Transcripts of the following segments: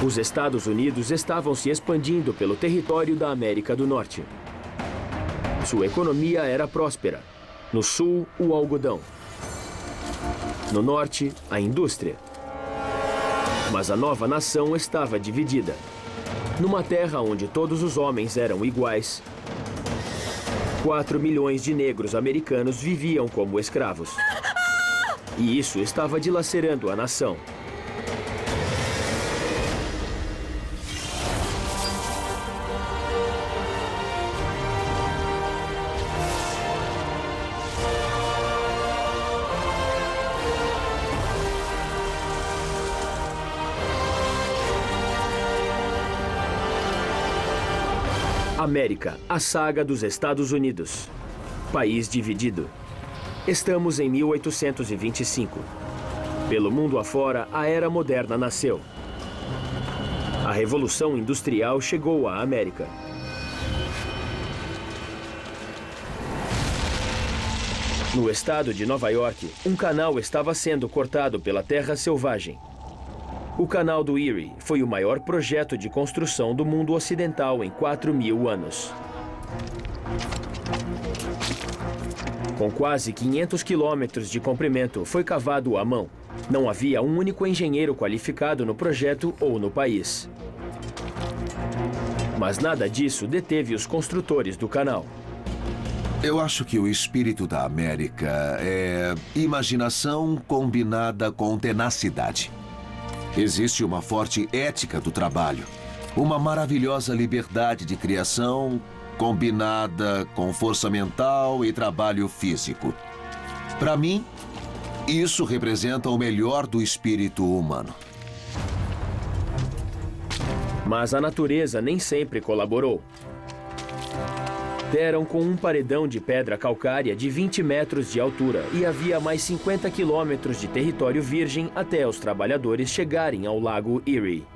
Os Estados Unidos estavam se expandindo pelo território da América do Norte. Sua economia era próspera. No sul, o algodão. No norte, a indústria. Mas a nova nação estava dividida. Numa terra onde todos os homens eram iguais, 4 milhões de negros americanos viviam como escravos. E isso estava dilacerando a nação. América, a saga dos Estados Unidos. País dividido. Estamos em 1825. Pelo mundo afora, a era moderna nasceu. A Revolução Industrial chegou à América. No estado de Nova York, um canal estava sendo cortado pela terra selvagem. O Canal do Erie foi o maior projeto de construção do mundo ocidental em 4.000 anos. Com quase 500 quilômetros de comprimento, foi cavado à mão. Não havia um único engenheiro qualificado no projeto ou no país. Mas nada disso deteve os construtores do canal. Eu acho que o espírito da América é imaginação combinada com tenacidade. Existe uma forte ética do trabalho, uma maravilhosa liberdade de criação combinada com força mental e trabalho físico. Para mim, isso representa o melhor do espírito humano. Mas a natureza nem sempre colaborou. Deram com um paredão de pedra calcária de 20 metros de altura e havia mais 50 quilômetros de território virgem até os trabalhadores chegarem ao lago Erie.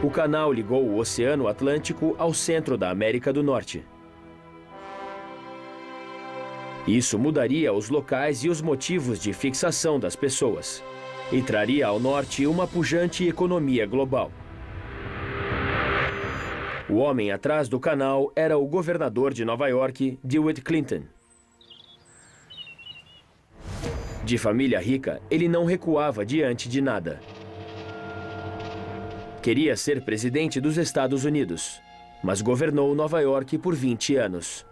O canal ligou o Oceano Atlântico ao centro da América do Norte. Isso mudaria os locais e os motivos de fixação das pessoas e traria ao norte uma pujante economia global. O homem atrás do canal era o governador de Nova York, DeWitt Clinton. De família rica, ele não recuava diante de nada. Queria ser presidente dos Estados Unidos, mas governou Nova York por 20 anos.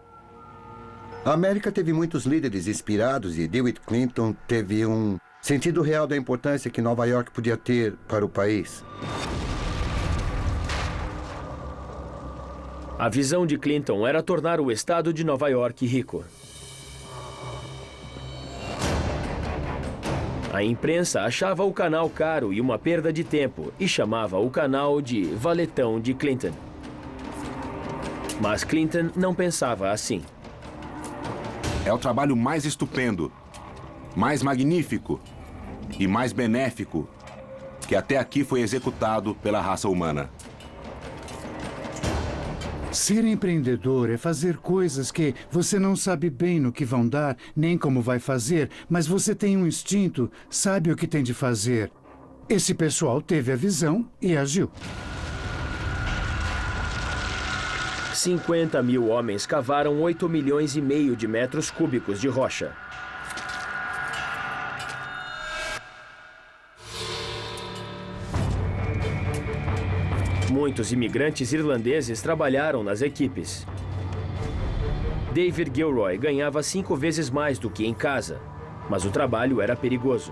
A América teve muitos líderes inspirados e DeWitt Clinton teve um sentido real da importância que Nova York podia ter para o país. A visão de Clinton era tornar o estado de Nova York rico. A imprensa achava o canal caro e uma perda de tempo e chamava o canal de valetão de Clinton. Mas Clinton não pensava assim. É o trabalho mais estupendo, mais magnífico e mais benéfico que até aqui foi executado pela raça humana. Ser empreendedor é fazer coisas que você não sabe bem no que vão dar, nem como vai fazer, mas você tem um instinto, sabe o que tem de fazer. Esse pessoal teve a visão e agiu. 50 mil homens cavaram 8 milhões e meio de metros cúbicos de rocha. Muitos imigrantes irlandeses trabalharam nas equipes. David Gilroy ganhava 5 vezes mais do que em casa, mas o trabalho era perigoso.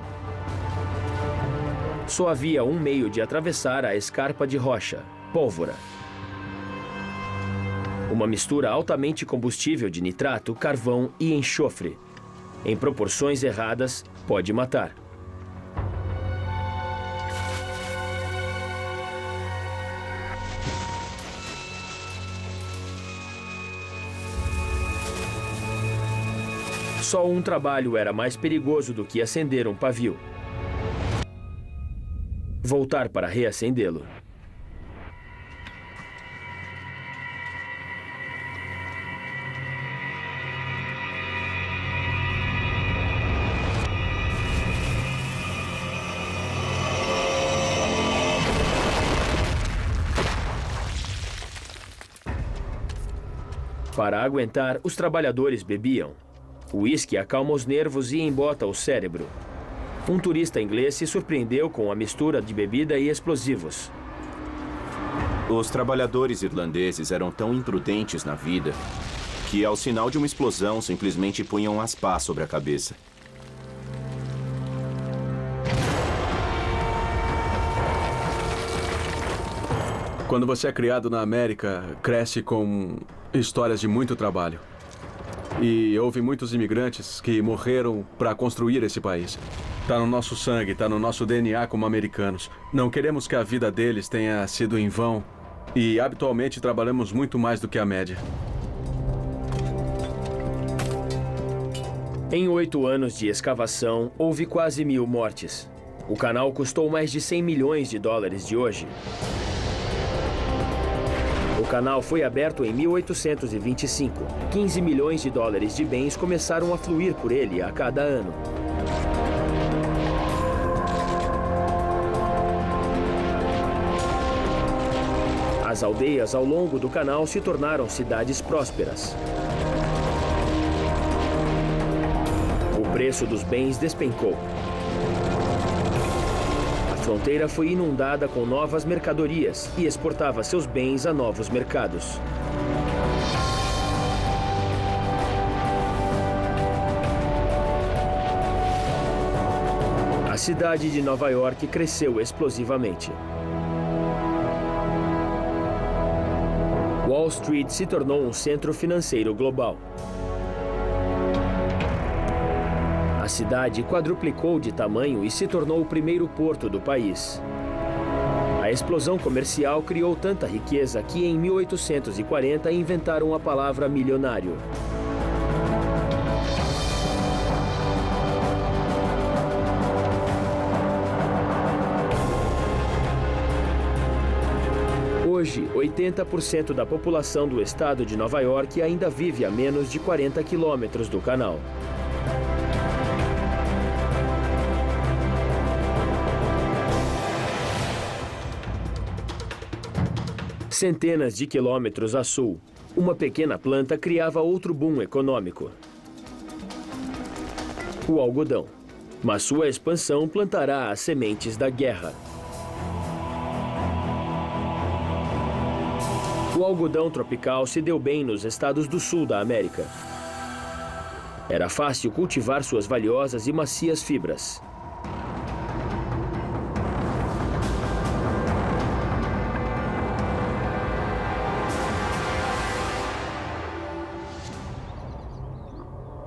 Só havia um meio de atravessar a escarpa de rocha: pólvora. Uma mistura altamente combustível de nitrato, carvão e enxofre. Em proporções erradas, pode matar. Só um trabalho era mais perigoso do que acender um pavio: voltar para reacendê-lo. Para aguentar, os trabalhadores bebiam. O uísque acalma os nervos e embota o cérebro. Um turista inglês se surpreendeu com a mistura de bebida e explosivos. Os trabalhadores irlandeses eram tão imprudentes na vida que, ao sinal de uma explosão, simplesmente punham as pás sobre a cabeça. Quando você é criado na América, cresce com histórias de muito trabalho. E houve muitos imigrantes que morreram para construir esse país. Está no nosso sangue, está no nosso DNA como americanos. Não queremos que a vida deles tenha sido em vão. E habitualmente trabalhamos muito mais do que a média. Em 8 anos de escavação, houve quase 1000 mortes. O canal custou mais de 100 milhões de dólares de hoje. O canal foi aberto em 1825. 15 milhões de dólares de bens começaram a fluir por ele a cada ano. As aldeias ao longo do canal se tornaram cidades prósperas. O preço dos bens despencou. A fronteira foi inundada com novas mercadorias e exportava seus bens a novos mercados. A cidade de Nova York cresceu explosivamente. Wall Street se tornou um centro financeiro global. A cidade quadruplicou de tamanho e se tornou o primeiro porto do país. A explosão comercial criou tanta riqueza que em 1840 inventaram a palavra milionário. Hoje, 80% da população do estado de Nova York ainda vive a menos de 40 quilômetros do canal. Centenas de quilômetros a sul, uma pequena planta criava outro boom econômico: o algodão. Mas sua expansão plantará as sementes da guerra. O algodão tropical se deu bem nos estados do sul da América. Era fácil cultivar suas valiosas e macias fibras.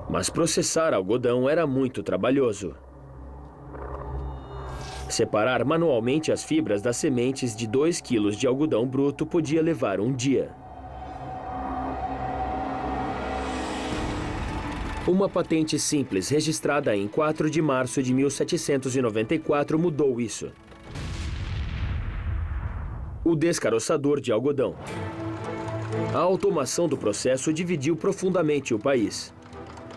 Mas processar algodão era muito trabalhoso. Separar manualmente as fibras das sementes de 2 quilos de algodão bruto podia levar um dia. Uma patente simples registrada em 4 de março de 1794 mudou isso. O descaroçador de algodão. A automação do processo dividiu profundamente o país.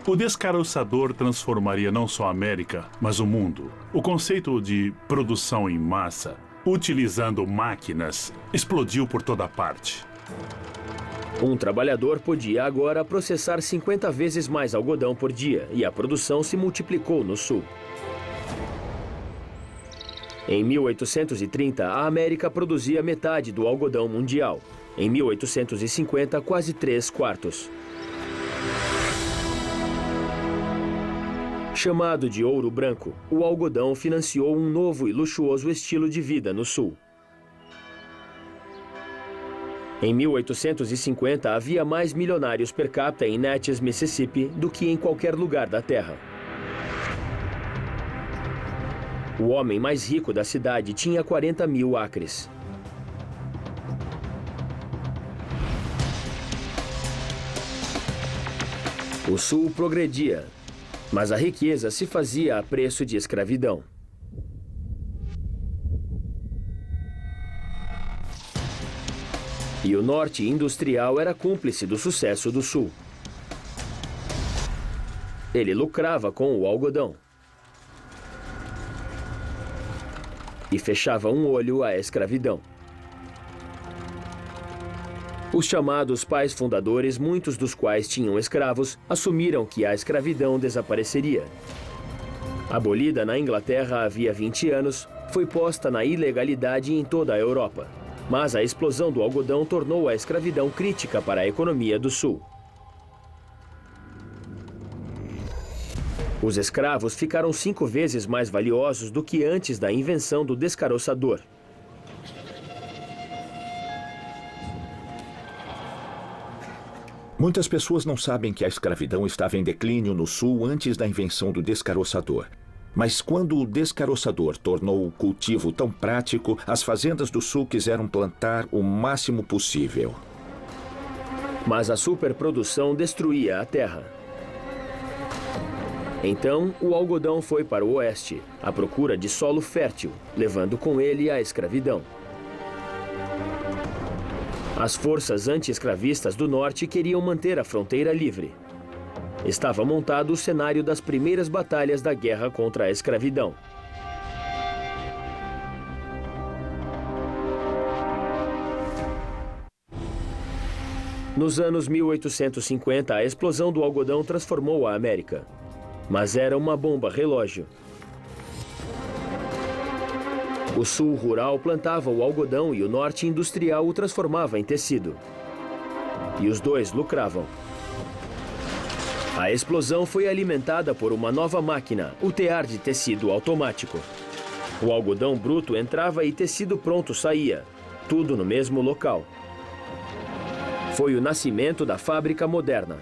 O descaroçador transformaria não só a América, mas o mundo. O conceito de produção em massa, utilizando máquinas, explodiu por toda parte. Um trabalhador podia agora processar 50 vezes mais algodão por dia, e a produção se multiplicou no sul. Em 1830, a América produzia metade do algodão mundial. Em 1850, quase 3/4. Chamado de ouro branco, o algodão financiou um novo e luxuoso estilo de vida no sul. Em 1850, havia mais milionários per capita em Natchez, Mississippi, do que em qualquer lugar da Terra. O homem mais rico da cidade tinha 40 mil acres. O sul progredia, mas a riqueza se fazia a preço de escravidão. E o norte industrial era cúmplice do sucesso do sul. Ele lucrava com o algodão. E fechava um olho à escravidão. Os chamados pais fundadores, muitos dos quais tinham escravos, assumiram que a escravidão desapareceria. Abolida na Inglaterra havia 20 anos, foi posta na ilegalidade em toda a Europa. Mas a explosão do algodão tornou a escravidão crítica para a economia do Sul. Os escravos ficaram 5 vezes mais valiosos do que antes da invenção do descaroçador. Muitas pessoas não sabem que a escravidão estava em declínio no Sul antes da invenção do descaroçador. Mas quando o descaroçador tornou o cultivo tão prático, as fazendas do Sul quiseram plantar o máximo possível. Mas a superprodução destruía a terra. Então, o algodão foi para o oeste, à procura de solo fértil, levando com ele a escravidão. As forças anti-escravistas do norte queriam manter a fronteira livre. Estava montado o cenário das primeiras batalhas da guerra contra a escravidão. Nos anos 1850, a explosão do algodão transformou a América. Mas era uma bomba relógio. O sul rural plantava o algodão e o norte industrial o transformava em tecido. E os dois lucravam. A explosão foi alimentada por uma nova máquina, o tear de tecido automático. O algodão bruto entrava e tecido pronto saía, tudo no mesmo local. Foi o nascimento da fábrica moderna.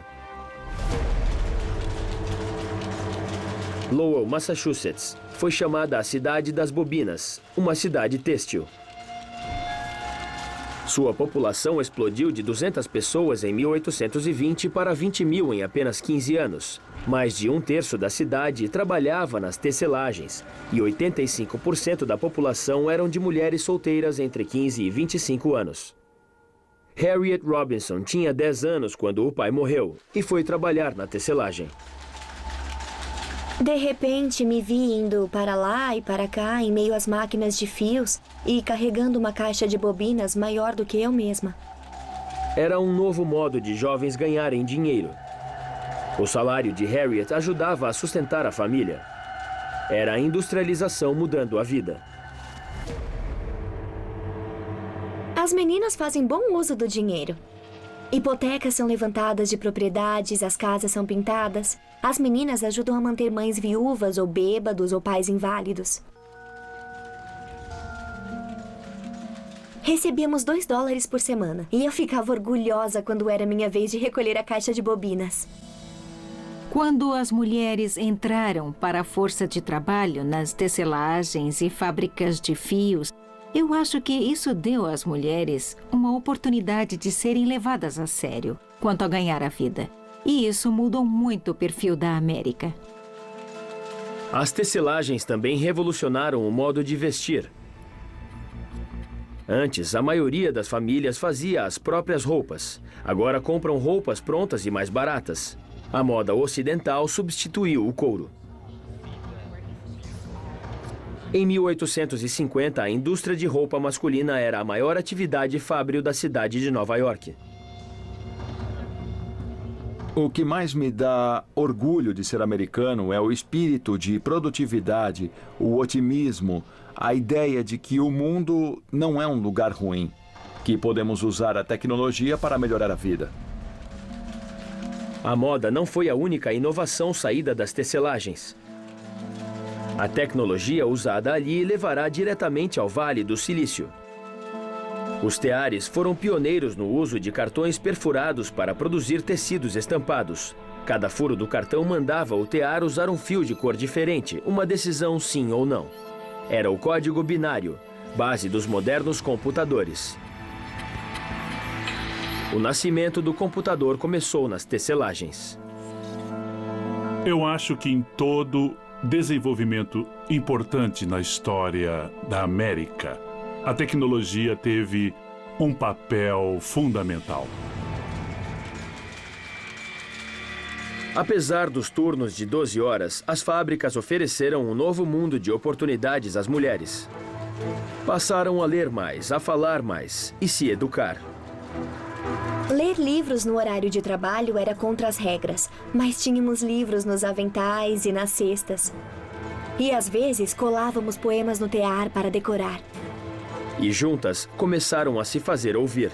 Lowell, Massachusetts, foi chamada a cidade das bobinas, uma cidade têxtil. Sua população explodiu de 200 pessoas em 1820 para 20 mil em apenas 15 anos. Mais de 1/3 da cidade trabalhava nas tecelagens e 85% da população eram de mulheres solteiras entre 15 e 25 anos. Harriet Robinson tinha 10 anos quando o pai morreu e foi trabalhar na tecelagem. De repente, me vi indo para lá e para cá em meio às máquinas de fios e carregando uma caixa de bobinas maior do que eu mesma. Era um novo modo de jovens ganharem dinheiro. O salário de Harriet ajudava a sustentar a família. Era a industrialização mudando a vida. As meninas fazem bom uso do dinheiro. Hipotecas são levantadas de propriedades, as casas são pintadas. As meninas ajudam a manter mães viúvas ou bêbados ou pais inválidos. Recebíamos $2 por semana e eu ficava orgulhosa quando era minha vez de recolher a caixa de bobinas. Quando as mulheres entraram para a força de trabalho nas tecelagens e fábricas de fios, eu acho que isso deu às mulheres uma oportunidade de serem levadas a sério quanto a ganhar a vida. E isso mudou muito o perfil da América. As tecelagens também revolucionaram o modo de vestir. Antes, a maioria das famílias fazia as próprias roupas. Agora compram roupas prontas e mais baratas. A moda ocidental substituiu o couro. Em 1850, a indústria de roupa masculina era a maior atividade fábril da cidade de Nova York. O que mais me dá orgulho de ser americano é o espírito de produtividade, o otimismo, a ideia de que o mundo não é um lugar ruim, que podemos usar a tecnologia para melhorar a vida. A moda não foi a única inovação saída das tecelagens. A tecnologia usada ali levará diretamente ao Vale do Silício. Os teares foram pioneiros no uso de cartões perfurados para produzir tecidos estampados. Cada furo do cartão mandava o tear usar um fio de cor diferente, uma decisão sim ou não. Era o código binário, base dos modernos computadores. O nascimento do computador começou nas tecelagens. Eu acho que em todo desenvolvimento importante na história da América, a tecnologia teve um papel fundamental. Apesar dos turnos de 12 horas, as fábricas ofereceram um novo mundo de oportunidades às mulheres. Passaram a ler mais, a falar mais e se educar. Ler livros no horário de trabalho era contra as regras, mas tínhamos livros nos aventais e nas cestas. E às vezes colávamos poemas no tear para decorar. E juntas começaram a se fazer ouvir.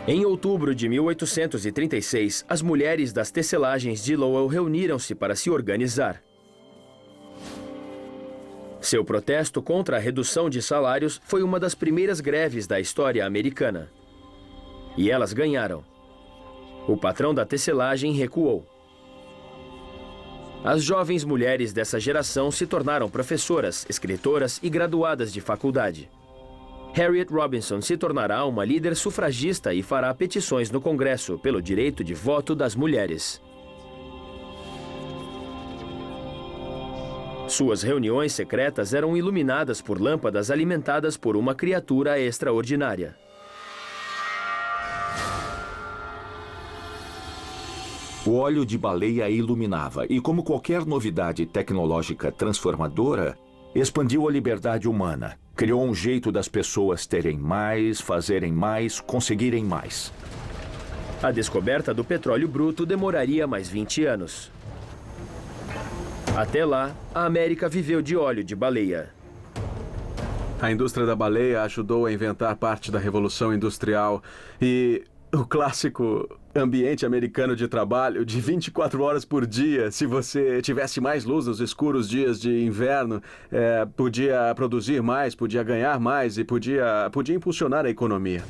Em outubro de 1836, as mulheres das tecelagens de Lowell reuniram-se para se organizar. Seu protesto contra a redução de salários foi uma das primeiras greves da história americana. E elas ganharam. O patrão da tecelagem recuou. As jovens mulheres dessa geração se tornaram professoras, escritoras e graduadas de faculdade. Harriet Robinson se tornará uma líder sufragista e fará petições no Congresso pelo direito de voto das mulheres. Suas reuniões secretas eram iluminadas por lâmpadas alimentadas por uma criatura extraordinária. O óleo de baleia iluminava e, como qualquer novidade tecnológica transformadora, expandiu a liberdade humana. Criou um jeito das pessoas terem mais, fazerem mais, conseguirem mais. A descoberta do petróleo bruto demoraria mais 20 anos. Até lá, a América viveu de óleo de baleia. A indústria da baleia ajudou a inventar parte da Revolução Industrial e o clássico ambiente americano de trabalho de 24 horas por dia. Se você tivesse mais luz nos escuros dias de inverno, podia produzir mais, podia ganhar mais e podia impulsionar a economia.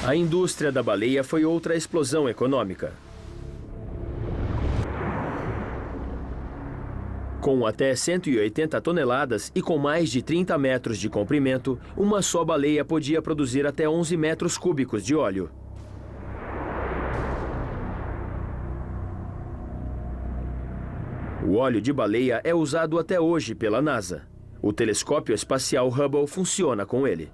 A indústria da baleia foi outra explosão econômica. Com até 180 toneladas e com mais de 30 metros de comprimento, uma só baleia podia produzir até 11 metros cúbicos de óleo. O óleo de baleia é usado até hoje pela NASA. O telescópio espacial Hubble funciona com ele.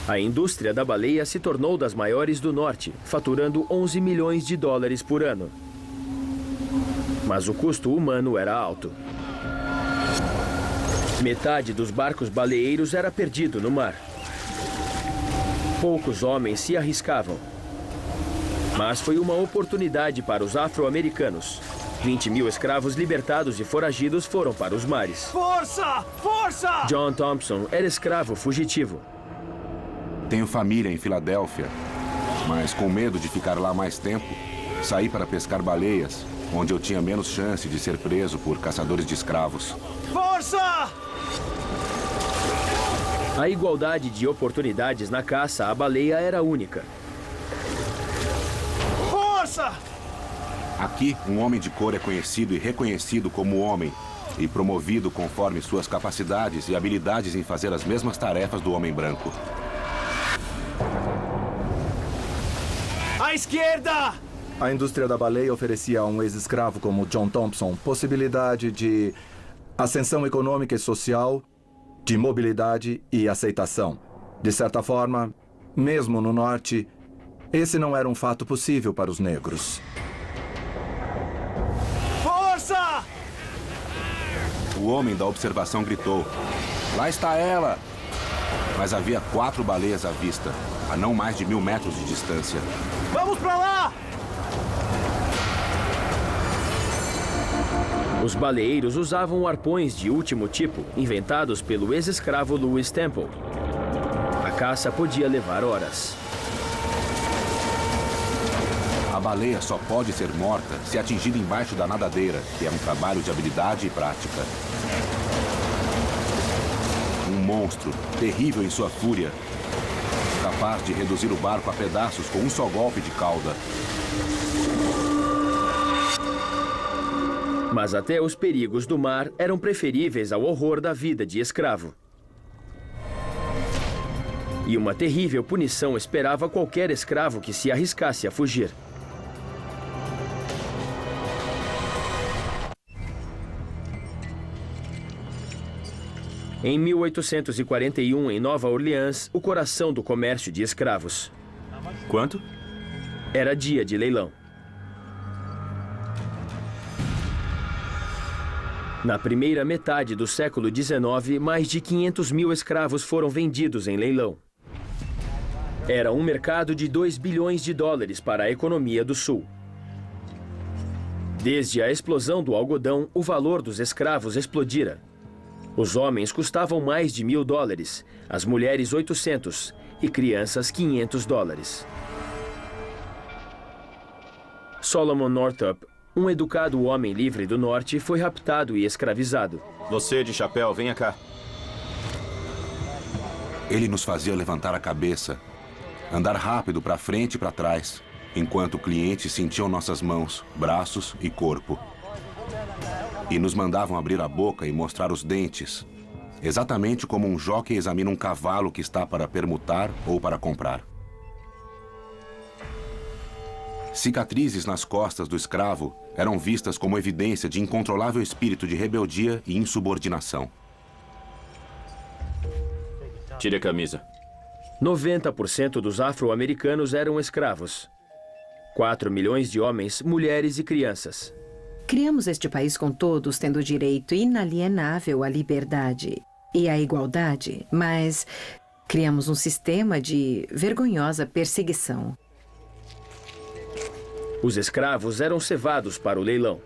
A indústria da baleia se tornou das maiores do norte, faturando 11 milhões de dólares por ano. Mas o custo humano era alto. Metade dos barcos baleeiros era perdido no mar. Poucos homens se arriscavam. Mas foi uma oportunidade para os afro-americanos. 20 mil escravos libertados e foragidos foram para os mares. Força! Força! John Thompson era escravo fugitivo. Tenho família em Filadélfia, mas com medo de ficar lá mais tempo, saí para pescar baleias, onde eu tinha menos chance de ser preso por caçadores de escravos. Força! A igualdade de oportunidades na caça à baleia era única. Força! Aqui, um homem de cor é conhecido e reconhecido como homem e promovido conforme suas capacidades e habilidades em fazer as mesmas tarefas do homem branco. À esquerda! A indústria da baleia oferecia a um ex-escravo como John Thompson possibilidade de ascensão econômica e social, de mobilidade e aceitação. De certa forma, mesmo no norte, esse não era um fato possível para os negros. Força! O homem da observação gritou: "Lá está ela!" Mas havia 4 baleias à vista, a não mais de 1000 metros de distância. Vamos pra lá! Os baleeiros usavam arpões de último tipo, inventados pelo ex-escravo Lewis Temple. A caça podia levar horas. A baleia só pode ser morta se atingida embaixo da nadadeira, que é um trabalho de habilidade e prática. Um monstro, terrível em sua fúria, capaz de reduzir o barco a pedaços com um só golpe de cauda. Mas até os perigos do mar eram preferíveis ao horror da vida de escravo. E uma terrível punição esperava qualquer escravo que se arriscasse a fugir. Em 1841, em Nova Orleans, o coração do comércio de escravos. Quanto? Era dia de leilão. Na primeira metade do século XIX, mais de 500 mil escravos foram vendidos em leilão. Era um mercado de 2 bilhões de dólares para a economia do Sul. Desde a explosão do algodão, o valor dos escravos explodira. Os homens custavam mais de $1.000, as mulheres 800 e crianças 500 dólares. Solomon Northup, um educado homem livre do norte, foi raptado e escravizado. Você de chapéu, venha cá. Ele nos fazia levantar a cabeça, andar rápido para frente e para trás, enquanto clientes sentiam nossas mãos, braços e corpo. E nos mandavam abrir a boca e mostrar os dentes, exatamente como um jockey examina um cavalo que está para permutar ou para comprar. Cicatrizes nas costas do escravo eram vistas como evidência de incontrolável espírito de rebeldia e insubordinação. Tire a camisa. 90% dos afro-americanos eram escravos. 4 milhões de homens, mulheres e crianças. Criamos este país com todos tendo direito inalienável à liberdade e à igualdade, mas criamos um sistema de vergonhosa perseguição. Os escravos eram cevados para o leilão.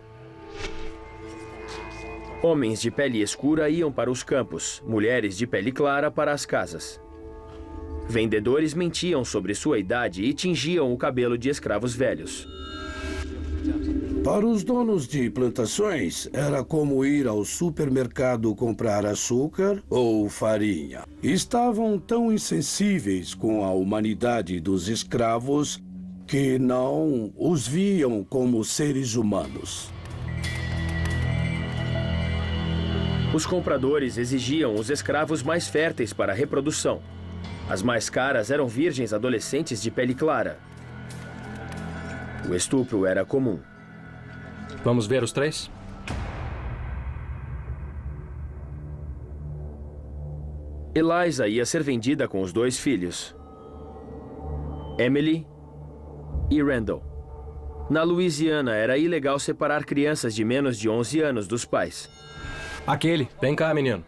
Homens de pele escura iam para os campos, mulheres de pele clara para as casas. Vendedores mentiam sobre sua idade e tingiam o cabelo de escravos velhos. Para os donos de plantações, era como ir ao supermercado comprar açúcar ou farinha. Estavam tão insensíveis com a humanidade dos escravos que não os viam como seres humanos. Os compradores exigiam os escravos mais férteis para a reprodução. As mais caras eram virgens adolescentes de pele clara. O estupro era comum. Vamos ver os 3? Eliza ia ser vendida com os 2 filhos, Emily e Randall. Na Louisiana, era ilegal separar crianças de menos de 11 anos dos pais. Aquele. Vem cá, menino.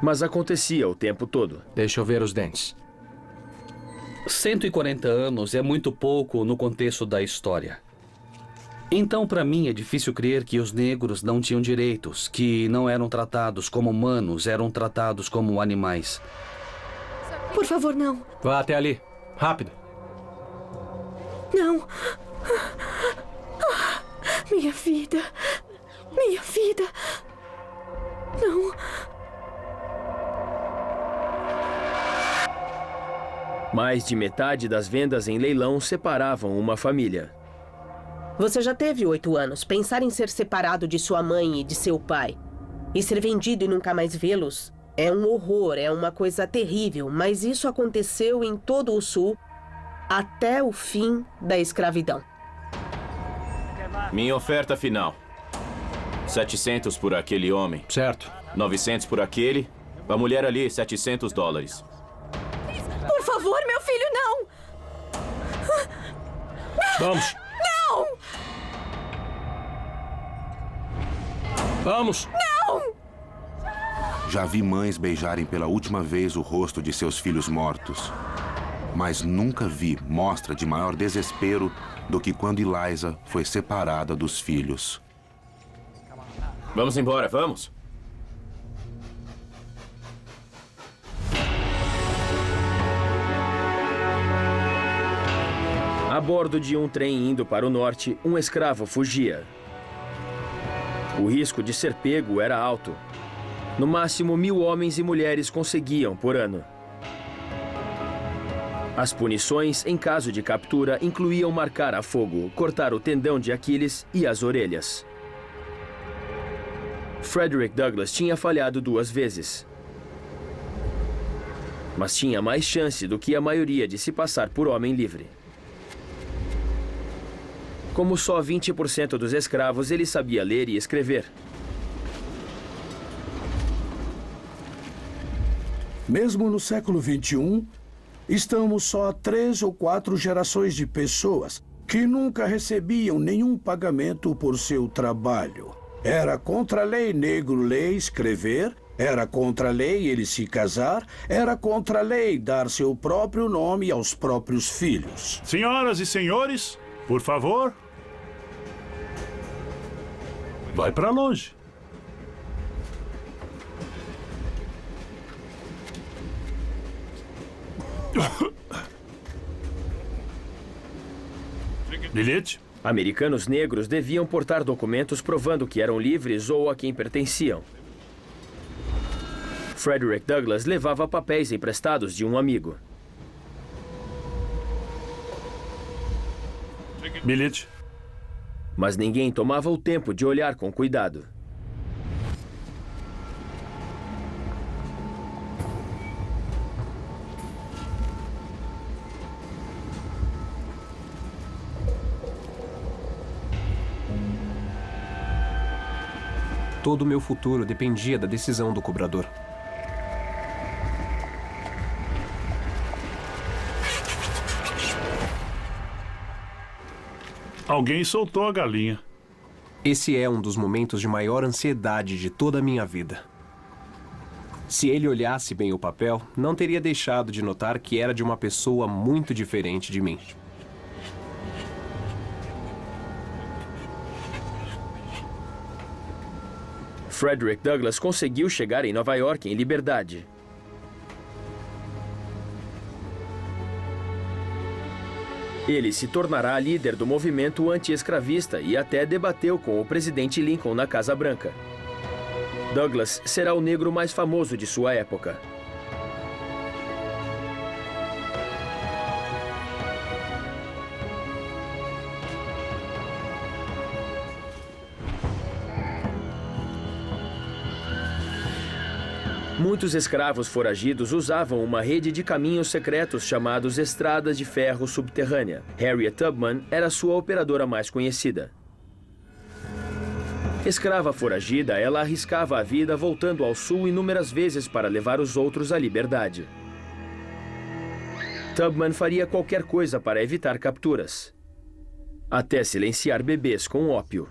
Mas acontecia o tempo todo. Deixa eu ver os dentes. 140 anos é muito pouco no contexto da história. Então, para mim, é difícil crer que os negros não tinham direitos, que não eram tratados como humanos, eram tratados como animais. Por favor, não. Vá até ali. Rápido. Não. Minha vida. Minha vida. Não. Mais de metade das vendas em leilão separavam uma família. Você já teve 8 anos. Pensar em ser separado de sua mãe e de seu pai e ser vendido e nunca mais vê-los é um horror, é uma coisa terrível. Mas isso aconteceu em todo o Sul até o fim da escravidão. Minha oferta final. 700 por aquele homem. Certo. 900 por aquele. A mulher ali, $700. Por favor, meu filho, não! Vamos. Não! Vamos! Não! Já vi mães beijarem pela última vez o rosto de seus filhos mortos. Mas nunca vi mostra de maior desespero do que quando Eliza foi separada dos filhos. Vamos embora, vamos. A bordo de um trem indo para o norte, um escravo fugia. O risco de ser pego era alto. No máximo 1.000 homens e mulheres conseguiam por ano. As punições, em caso de captura, incluíam marcar a fogo, cortar o tendão de Aquiles e as orelhas. Frederick Douglass tinha falhado 2 vezes. Mas tinha mais chance do que a maioria de se passar por homem livre. Como só 20% dos escravos, ele sabia ler e escrever. Mesmo no século XXI, estamos só a 3 ou 4 gerações de pessoas que nunca recebiam nenhum pagamento por seu trabalho. Era contra a lei negro ler e escrever, era contra a lei ele se casar, era contra a lei dar seu próprio nome aos próprios filhos. Senhoras e senhores, por favor. Vai para longe. Bilhete? Americanos negros deviam portar documentos provando que eram livres ou a quem pertenciam. Frederick Douglass levava papéis emprestados de um amigo. Bilhete. Mas ninguém tomava o tempo de olhar com cuidado. Todo o meu futuro dependia da decisão do cobrador. Alguém soltou a galinha. Esse é um dos momentos de maior ansiedade de toda a minha vida. Se ele olhasse bem o papel, não teria deixado de notar que era de uma pessoa muito diferente de mim. Frederick Douglass conseguiu chegar em Nova York em liberdade. Ele se tornará líder do movimento anti-escravista e até debateu com o presidente Lincoln na Casa Branca. Douglass será o negro mais famoso de sua época. Muitos escravos foragidos usavam uma rede de caminhos secretos chamados Estradas de Ferro Subterrânea. Harriet Tubman era sua operadora mais conhecida. Escrava foragida, ela arriscava a vida voltando ao sul inúmeras vezes para levar os outros à liberdade. Tubman faria qualquer coisa para evitar capturas, até silenciar bebês com ópio.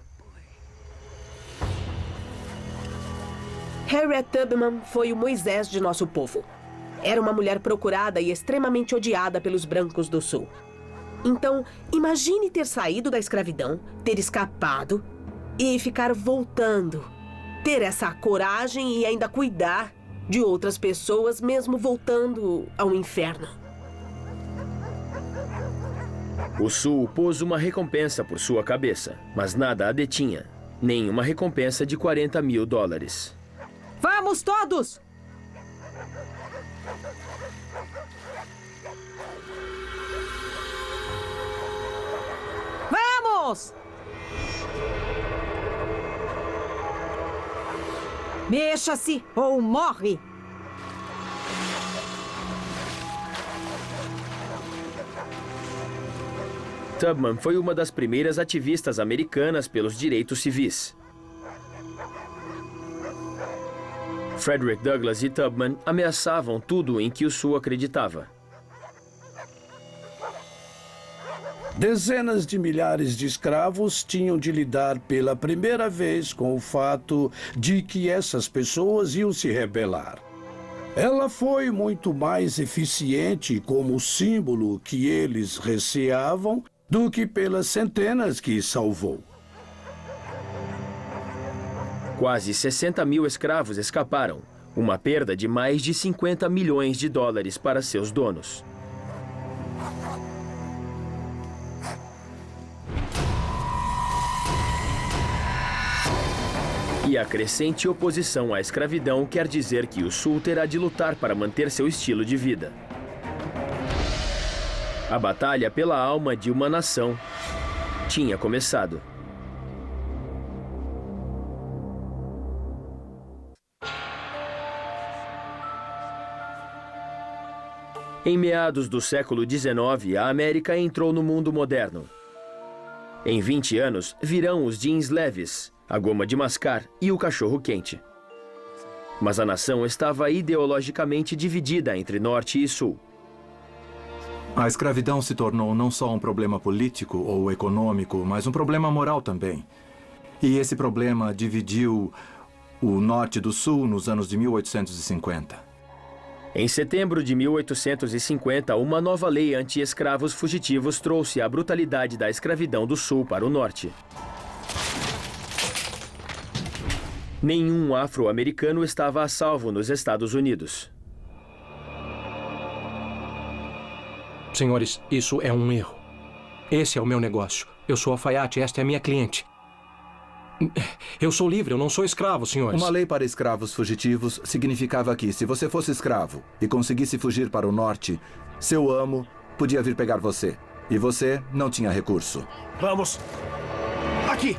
Harriet Tubman foi o Moisés de nosso povo. Era uma mulher procurada e extremamente odiada pelos brancos do Sul. Então, imagine ter saído da escravidão, ter escapado e ficar voltando. Ter essa coragem e ainda cuidar de outras pessoas, mesmo voltando ao inferno. O Sul pôs uma recompensa por sua cabeça, mas nada a detinha. Nem uma recompensa de $40 mil. Vamos todos! Vamos! Mexa-se ou morre! Tubman foi uma das primeiras ativistas americanas pelos direitos civis. Frederick Douglass e Tubman ameaçavam tudo em que o Sul acreditava. Dezenas de milhares de escravos tinham de lidar pela primeira vez com o fato de que essas pessoas iam se rebelar. Ela foi muito mais eficiente como símbolo que eles receavam do que pelas centenas que salvou. Quase 60 mil escravos escaparam, uma perda de mais de $50 milhões para seus donos. E a crescente oposição à escravidão quer dizer que o Sul terá de lutar para manter seu estilo de vida. A batalha pela alma de uma nação tinha começado. Em meados do século XIX, a América entrou no mundo moderno. Em 20 anos, virão os jeans leves, a goma de mascar e o cachorro-quente. Mas a nação estava ideologicamente dividida entre Norte e Sul. A escravidão se tornou não só um problema político ou econômico, mas um problema moral também. E esse problema dividiu o Norte do Sul nos anos de 1850. Em setembro de 1850, uma nova lei anti-escravos fugitivos trouxe a brutalidade da escravidão do Sul para o Norte. Nenhum afro-americano estava a salvo nos Estados Unidos. Senhores, isso é um erro. Esse é o meu negócio. Eu sou alfaiate, esta é a minha cliente. Eu sou livre, eu não sou escravo, senhores. Uma lei para escravos fugitivos significava que, se você fosse escravo e conseguisse fugir para o norte, seu amo podia vir pegar você. E você não tinha recurso. Vamos! Aqui!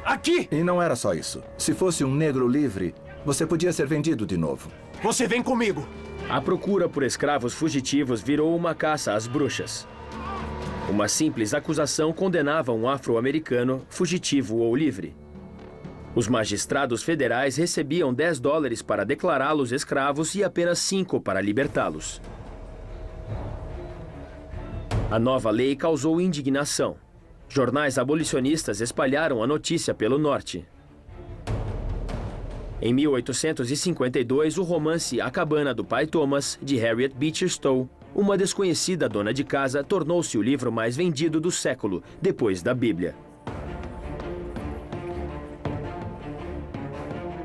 Aqui! E não era só isso. Se fosse um negro livre, você podia ser vendido de novo. Você vem comigo! A procura por escravos fugitivos virou uma caça às bruxas. Uma simples acusação condenava um afro-americano, fugitivo ou livre. Os magistrados federais recebiam $10 para declará-los escravos e apenas 5 para libertá-los. A nova lei causou indignação. Jornais abolicionistas espalharam a notícia pelo norte. Em 1852, o romance A Cabana do Pai Thomas, de Harriet Beecher Stowe, uma desconhecida dona de casa, tornou-se o livro mais vendido do século, depois da Bíblia.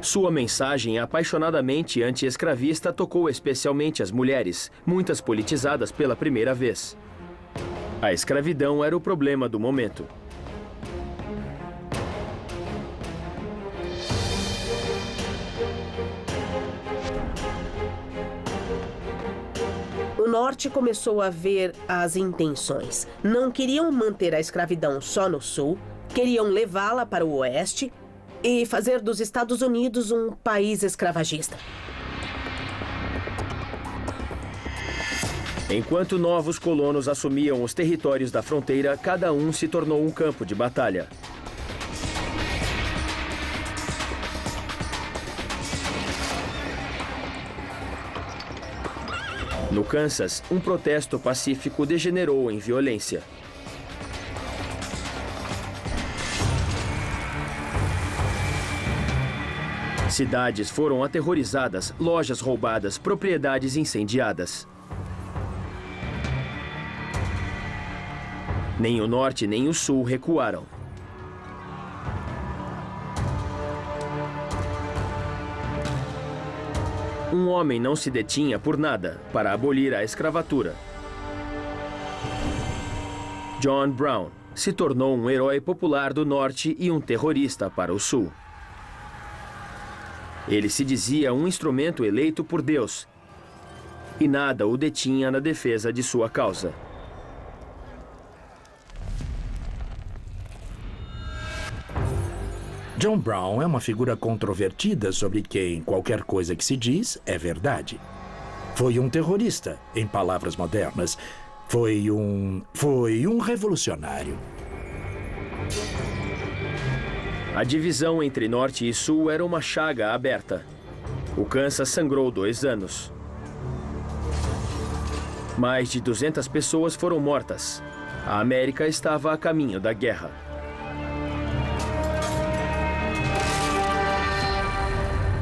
Sua mensagem apaixonadamente anti-escravista tocou especialmente as mulheres, muitas politizadas pela primeira vez. A escravidão era o problema do momento. O Norte começou a ver as intenções. Não queriam manter a escravidão só no Sul, queriam levá-la para o Oeste e fazer dos Estados Unidos um país escravagista. Enquanto novos colonos assumiam os territórios da fronteira, cada um se tornou um campo de batalha. No Kansas, um protesto pacífico degenerou em violência. Cidades foram aterrorizadas, lojas roubadas, propriedades incendiadas. Nem o norte nem o sul recuaram. Um homem não se detinha por nada para abolir a escravatura. John Brown se tornou um herói popular do norte e um terrorista para o sul. Ele se dizia um instrumento eleito por Deus, e nada o detinha na defesa de sua causa. John Brown é uma figura controvertida sobre quem qualquer coisa que se diz é verdade. Foi um terrorista, em palavras modernas. Foi um revolucionário. A divisão entre norte e sul era uma chaga aberta. O Kansas sangrou 2 anos. Mais de 200 pessoas foram mortas. A América estava a caminho da guerra.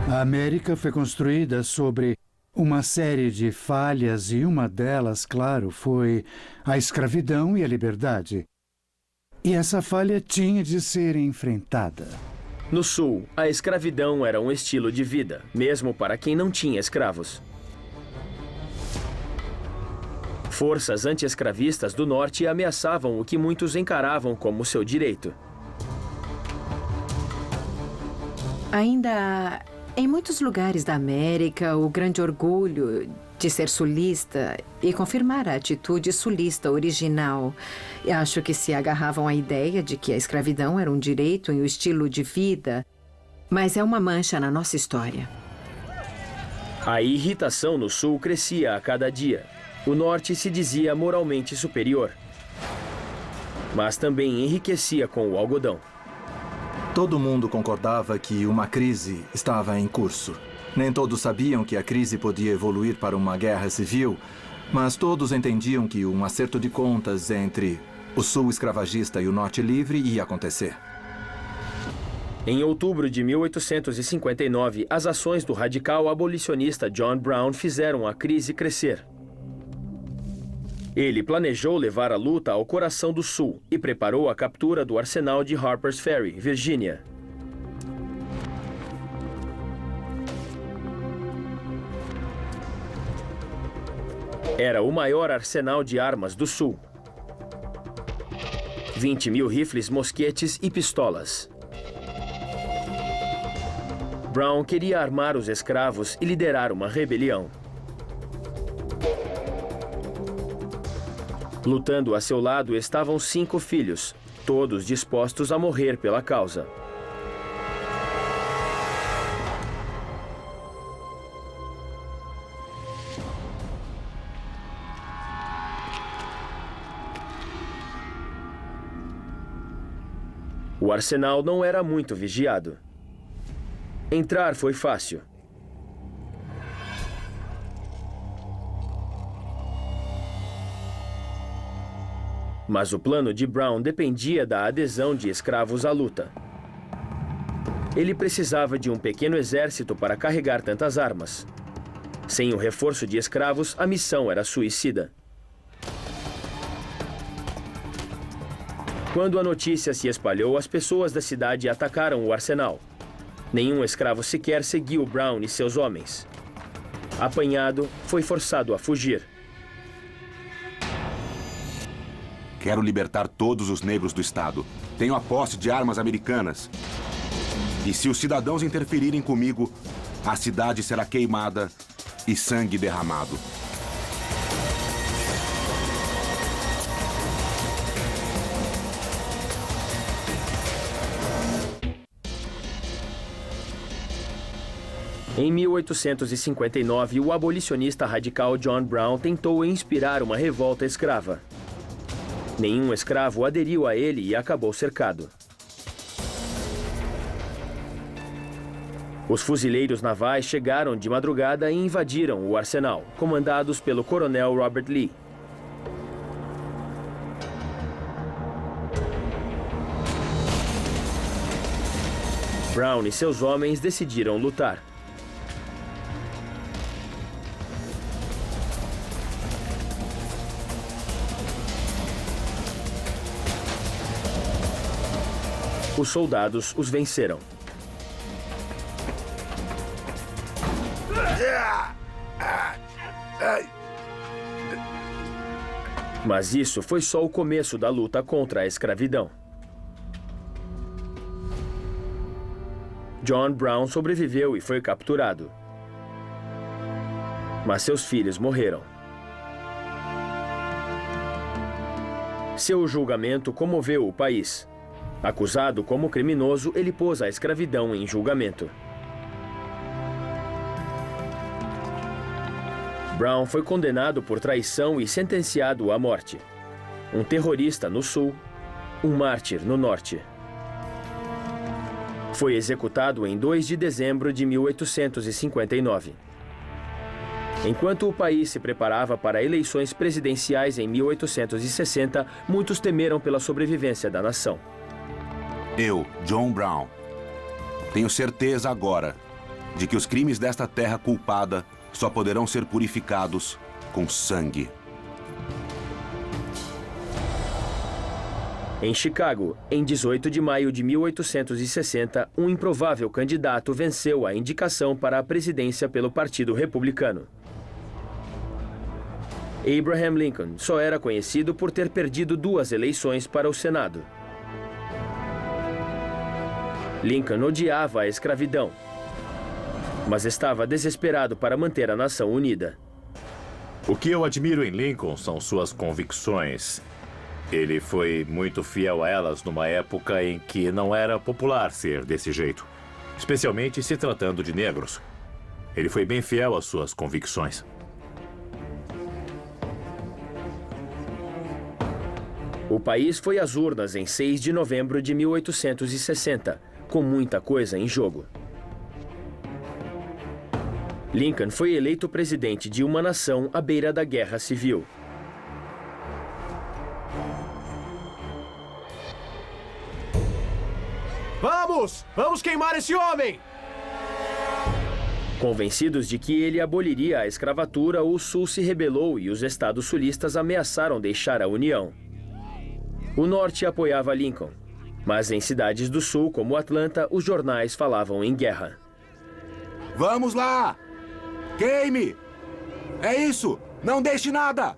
A América foi construída sobre uma série de falhas e uma delas, claro, foi a escravidão e a liberdade. E essa falha tinha de ser enfrentada. No sul, a escravidão era um estilo de vida, mesmo para quem não tinha escravos. Forças anti-escravistas do norte ameaçavam o que muitos encaravam como seu direito. Ainda em muitos lugares da América, o grande orgulho de ser sulista e confirmar a atitude sulista original. Acho que se agarravam à ideia de que a escravidão era um direito e um estilo de vida, mas é uma mancha na nossa história. A irritação no sul crescia a cada dia. O norte se dizia moralmente superior, mas também enriquecia com o algodão. Todo mundo concordava que uma crise estava em curso. Nem todos sabiam que a crise podia evoluir para uma guerra civil, mas todos entendiam que um acerto de contas entre o sul escravagista e o norte livre ia acontecer. Em outubro de 1859, as ações do radical abolicionista John Brown fizeram a crise crescer. Ele planejou levar a luta ao coração do sul e preparou a captura do arsenal de Harper's Ferry, Virgínia. Era o maior arsenal de armas do sul. 20.000 rifles, mosquetes e pistolas. Brown queria armar os escravos e liderar uma rebelião. Lutando a seu lado estavam 5 filhos, todos dispostos a morrer pela causa. O arsenal não era muito vigiado. Entrar foi fácil. Mas o plano de Brown dependia da adesão de escravos à luta. Ele precisava de um pequeno exército para carregar tantas armas. Sem o reforço de escravos, a missão era suicida. Quando a notícia se espalhou, as pessoas da cidade atacaram o arsenal. Nenhum escravo sequer seguiu Brown e seus homens. Apanhado, foi forçado a fugir. Quero libertar todos os negros do estado. Tenho a posse de armas americanas. E se os cidadãos interferirem comigo, a cidade será queimada e sangue derramado. Em 1859, o abolicionista radical John Brown tentou inspirar uma revolta escrava. Nenhum escravo aderiu a ele e acabou cercado. Os fuzileiros navais chegaram de madrugada e invadiram o arsenal, comandados pelo coronel Robert Lee. Brown e seus homens decidiram lutar. Os soldados os venceram. Mas isso foi só o começo da luta contra a escravidão. John Brown sobreviveu e foi capturado. Mas seus filhos morreram. Seu julgamento comoveu o país. Acusado como criminoso, ele pôs a escravidão em julgamento. Brown foi condenado por traição e sentenciado à morte. Um terrorista no sul, um mártir no norte. Foi executado em 2 de dezembro de 1859. Enquanto o país se preparava para eleições presidenciais em 1860, muitos temeram pela sobrevivência da nação. Eu, John Brown, tenho certeza agora de que os crimes desta terra culpada só poderão ser purificados com sangue. Em Chicago, em 18 de maio de 1860, um improvável candidato venceu a indicação para a presidência pelo Partido Republicano. Abraham Lincoln só era conhecido por ter perdido 2 eleições para o Senado. Lincoln odiava a escravidão, mas estava desesperado para manter a nação unida. O que eu admiro em Lincoln são suas convicções. Ele foi muito fiel a elas numa época em que não era popular ser desse jeito, especialmente se tratando de negros. Ele foi bem fiel às suas convicções. O país foi às urnas em 6 de novembro de 1860, com muita coisa em jogo. Lincoln foi eleito presidente de uma nação à beira da Guerra Civil. Vamos! Vamos queimar esse homem! Convencidos de que ele aboliria a escravatura, o Sul se rebelou e os estados sulistas ameaçaram deixar a União. O Norte apoiava Lincoln, mas em cidades do Sul, como Atlanta, os jornais falavam em guerra. Vamos lá! Queime! É isso! Não deixe nada!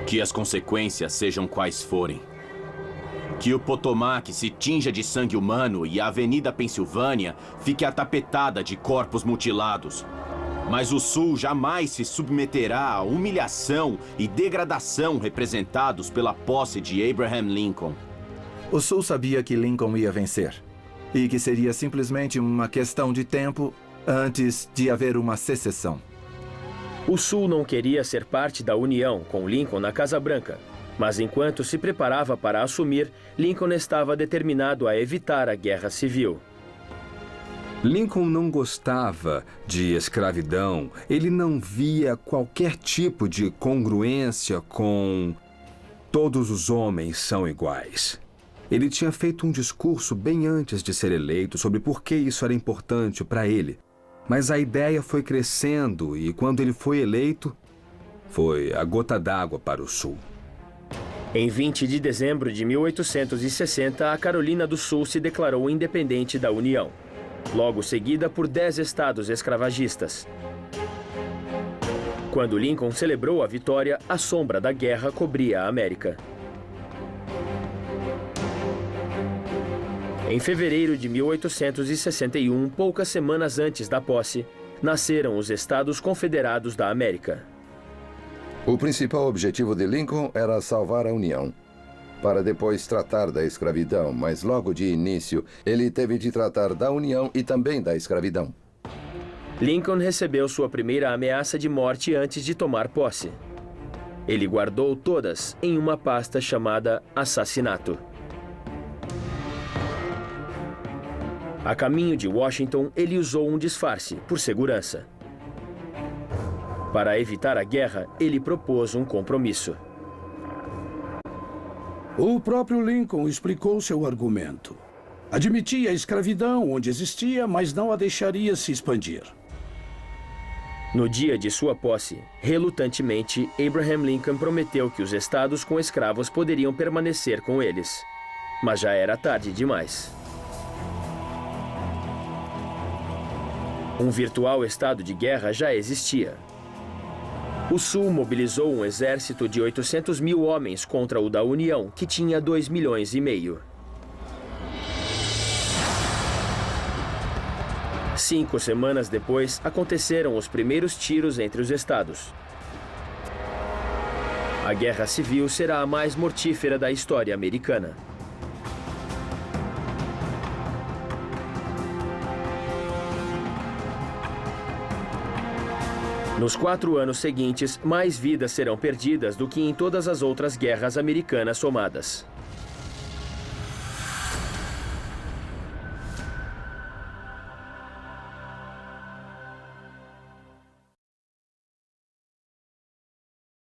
Que as consequências sejam quais forem. Que o Potomac se tinja de sangue humano e a Avenida Pensilvânia fique atapetada de corpos mutilados. Mas o Sul jamais se submeterá à humilhação e degradação representados pela posse de Abraham Lincoln. O Sul sabia que Lincoln ia vencer e que seria simplesmente uma questão de tempo antes de haver uma secessão. O Sul não queria ser parte da União com Lincoln na Casa Branca. Mas enquanto se preparava para assumir, Lincoln estava determinado a evitar a Guerra Civil. Lincoln não gostava de escravidão. Ele não via qualquer tipo de congruência com todos os homens são iguais. Ele tinha feito um discurso bem antes de ser eleito sobre por que isso era importante para ele. Mas a ideia foi crescendo e quando ele foi eleito, foi a gota d'água para o Sul. Em 20 de dezembro de 1860, a Carolina do Sul se declarou independente da União, logo seguida por 10 estados escravagistas. Quando Lincoln celebrou a vitória, a sombra da guerra cobria a América. Em fevereiro de 1861, poucas semanas antes da posse, nasceram os Estados Confederados da América. O principal objetivo de Lincoln era salvar a União, para depois tratar da escravidão, mas logo de início ele teve de tratar da União e também da escravidão. Lincoln recebeu sua primeira ameaça de morte antes de tomar posse. Ele guardou todas em uma pasta chamada assassinato. A caminho de Washington, ele usou um disfarce, por segurança. Para evitar a guerra, ele propôs um compromisso. O próprio Lincoln explicou seu argumento. Admitia a escravidão onde existia, mas não a deixaria se expandir. No dia de sua posse, relutantemente, Abraham Lincoln prometeu que os estados com escravos poderiam permanecer com eles. Mas já era tarde demais. Um virtual estado de guerra já existia. O Sul mobilizou um exército de 800 mil homens contra o da União, que tinha 2,5 milhões. 5 semanas depois, aconteceram os primeiros tiros entre os estados. A Guerra Civil será a mais mortífera da história americana. Nos 4 anos seguintes, mais vidas serão perdidas do que em todas as outras guerras americanas somadas.